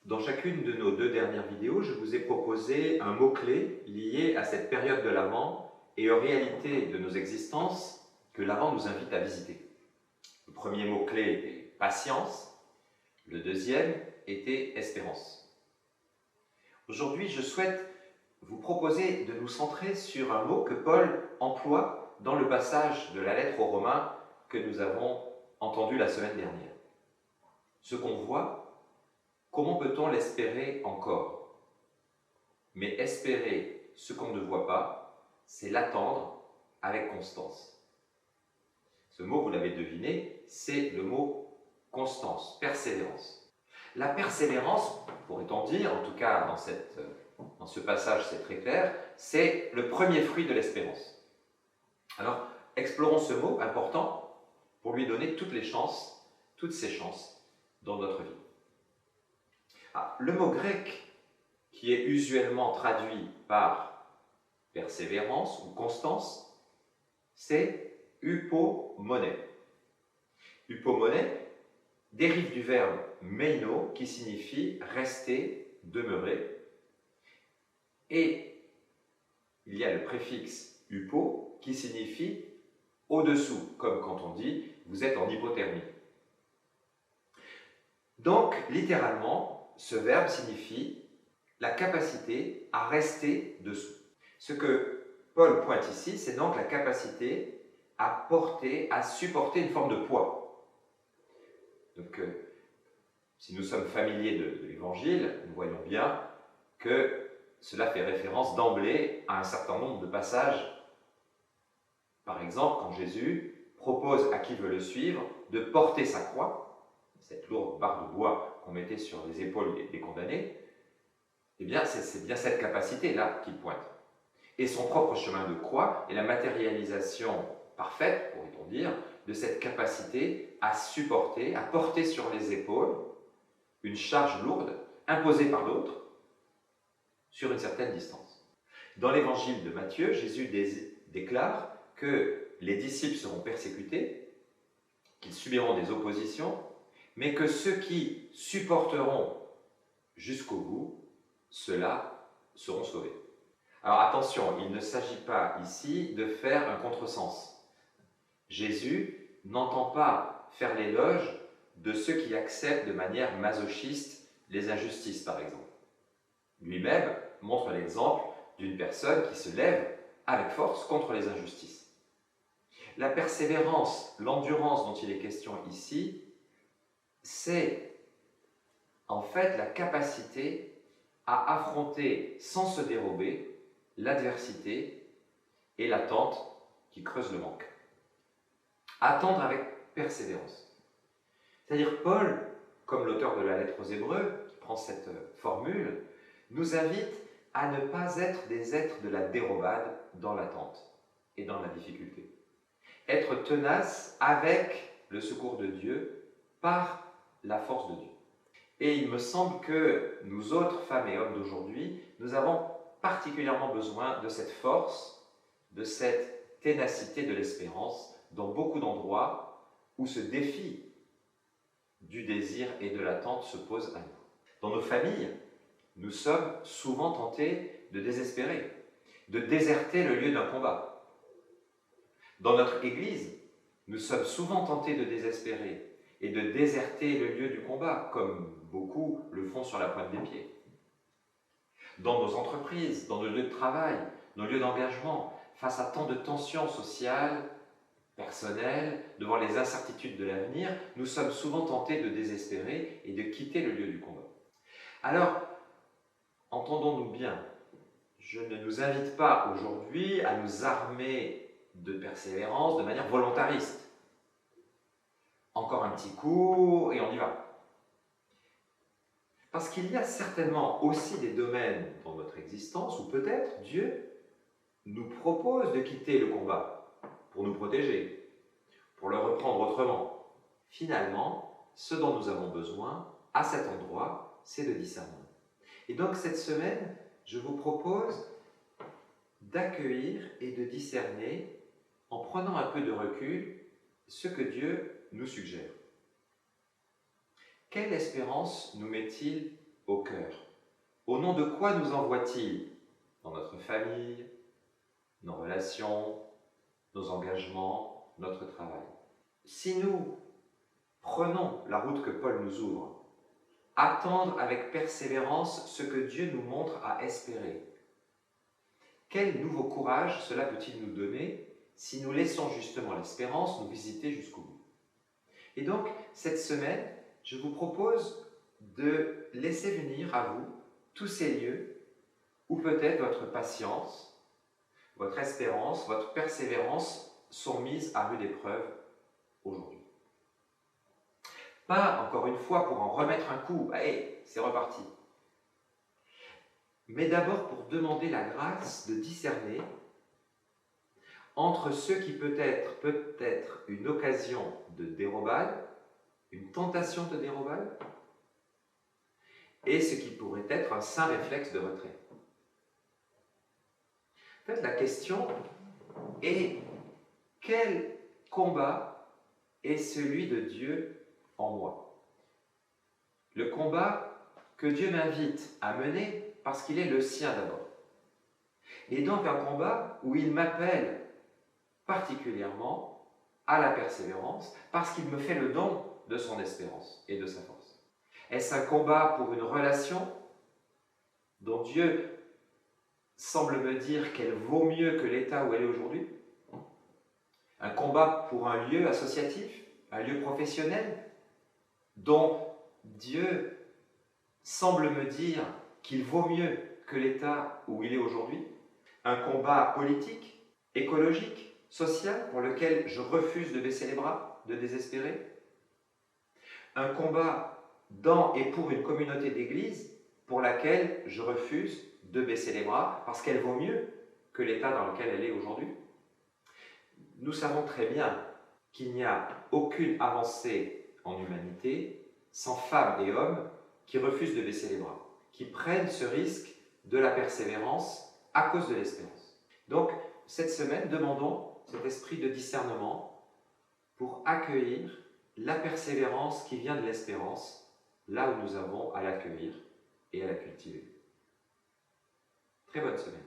Dans chacune de nos deux dernières vidéos, je vous ai proposé un mot-clé lié à cette période de l'Avent et aux réalités de nos existences que l'Avent nous invite à visiter. Le premier mot-clé était patience, le deuxième était espérance. Aujourd'hui, je souhaite vous proposer de nous centrer sur un mot que Paul emploie dans le passage de la lettre aux Romains que nous avons entendu la semaine dernière. Ce qu'on voit, comment peut-on l'espérer encore? Mais espérer ce qu'on ne voit pas, c'est l'attendre avec constance. Ce mot, vous l'avez deviné, c'est le mot constance, persévérance. La persévérance, pourrait-on dire, en tout cas dans ce passage c'est très clair, c'est le premier fruit de l'espérance. Alors, explorons ce mot important pour lui donner toutes ses chances dans notre vie. Le mot grec qui est usuellement traduit par persévérance ou constance, c'est hypomoné. Hypomoné dérive du verbe meino qui signifie rester, demeurer, et il y a le préfixe hypo qui signifie au-dessous, comme quand on dit vous êtes en hypothermie. Donc, littéralement, ce verbe signifie la capacité à rester dessous. Ce que Paul pointe ici, c'est donc la capacité à supporter une forme de poids. Donc, si nous sommes familiers de l'Évangile, nous voyons bien que cela fait référence d'emblée à un certain nombre de passages. Par exemple, quand Jésus propose à qui veut le suivre de porter sa croix, cette lourde barre de bois qu'on mettait sur les épaules des condamnés, eh bien, c'est bien cette capacité-là qu'il pointe. Et son propre chemin de croix est la matérialisation parfaite, pourrait-on dire, de cette capacité à supporter, à porter sur les épaules une charge lourde imposée par l'autre sur une certaine distance. Dans l'évangile de Matthieu, Jésus déclare que les disciples seront persécutés, qu'ils subiront des oppositions, mais que ceux qui supporteront jusqu'au bout, ceux-là seront sauvés. Alors attention, il ne s'agit pas ici de faire un contresens. Jésus n'entend pas faire l'éloge de ceux qui acceptent de manière masochiste les injustices, par exemple. Lui-même montre l'exemple d'une personne qui se lève avec force contre les injustices. La persévérance, l'endurance dont il est question ici, c'est en fait la capacité à affronter sans se dérober l'adversité et l'attente qui creuse le manque. Attendre avec persévérance. C'est-à-dire Paul, comme l'auteur de la lettre aux Hébreux, qui prend cette formule, nous invite à ne pas être des êtres de la dérobade dans l'attente et dans la difficulté. Être tenace avec le secours de Dieu par la force de Dieu. Et il me semble que nous autres, femmes et hommes d'aujourd'hui, nous avons particulièrement besoin de cette force, de cette ténacité de l'espérance dans beaucoup d'endroits où ce défi du désir et de l'attente se pose à nous. Dans nos familles, nous sommes souvent tentés de désespérer, de déserter le lieu d'un combat. Dans notre Église, nous sommes souvent tentés de désespérer et de déserter le lieu du combat, comme beaucoup le font sur la pointe des pieds. Dans nos entreprises, dans nos lieux de travail, nos lieux d'engagement, face à tant de tensions sociales, personnelles, devant les incertitudes de l'avenir, nous sommes souvent tentés de désespérer et de quitter le lieu du combat. Alors, entendons-nous bien, je ne nous invite pas aujourd'hui à nous armer de persévérance de manière volontariste. Encore un petit coup et on y va. Parce qu'il y a certainement aussi des domaines dans notre existence où peut-être Dieu nous propose de quitter le combat pour nous protéger, pour le reprendre autrement. Finalement, ce dont nous avons besoin à cet endroit, c'est de discernement. Et donc cette semaine, je vous propose d'accueillir et de discerner, en prenant un peu de recul, ce que Dieu nous suggère. Quelle espérance nous met-il au cœur. Au nom de quoi nous envoie-t-il dans notre famille, nos relations, nos engagements, notre travail? Si nous prenons la route que Paul nous ouvre, attendre avec persévérance ce que Dieu nous montre à espérer, quel nouveau courage cela peut-il nous donner si nous laissons justement l'espérance nous visiter jusqu'au bout? Et donc, cette semaine, je vous propose de laisser venir à vous tous ces lieux où peut-être votre patience, votre espérance, votre persévérance sont mises à rude épreuve aujourd'hui. Pas, encore une fois, pour en remettre un coup, allez, c'est reparti. Mais d'abord pour demander la grâce de discerner entre ce qui peut être une occasion de dérobade, une tentation de dérobade, et ce qui pourrait être un sain réflexe de retrait. En fait, la question est: quel combat est celui de Dieu en moi? Le combat que Dieu m'invite à mener parce qu'il est le sien d'abord. Et donc un combat où il m'appelle particulièrement à la persévérance parce qu'il me fait le don de son espérance et de sa force. Est-ce un combat pour une relation dont Dieu semble me dire qu'elle vaut mieux que l'état où elle est aujourd'hui? Un combat pour un lieu associatif, un lieu professionnel dont Dieu semble me dire qu'il vaut mieux que l'état où il est aujourd'hui? Un combat politique, écologique, social, pour lequel je refuse de baisser les bras, de désespérer? Un combat dans et pour une communauté d'église pour laquelle je refuse de baisser les bras parce qu'elle vaut mieux que l'état dans lequel elle est aujourd'hui? Nous savons très bien qu'il n'y a aucune avancée en humanité sans femmes et hommes qui refusent de baisser les bras, qui prennent ce risque de la persévérance à cause de l'espérance. Donc, cette semaine, demandons cet esprit de discernement pour accueillir la persévérance qui vient de l'espérance, là où nous avons à l'accueillir et à la cultiver. Très bonne semaine.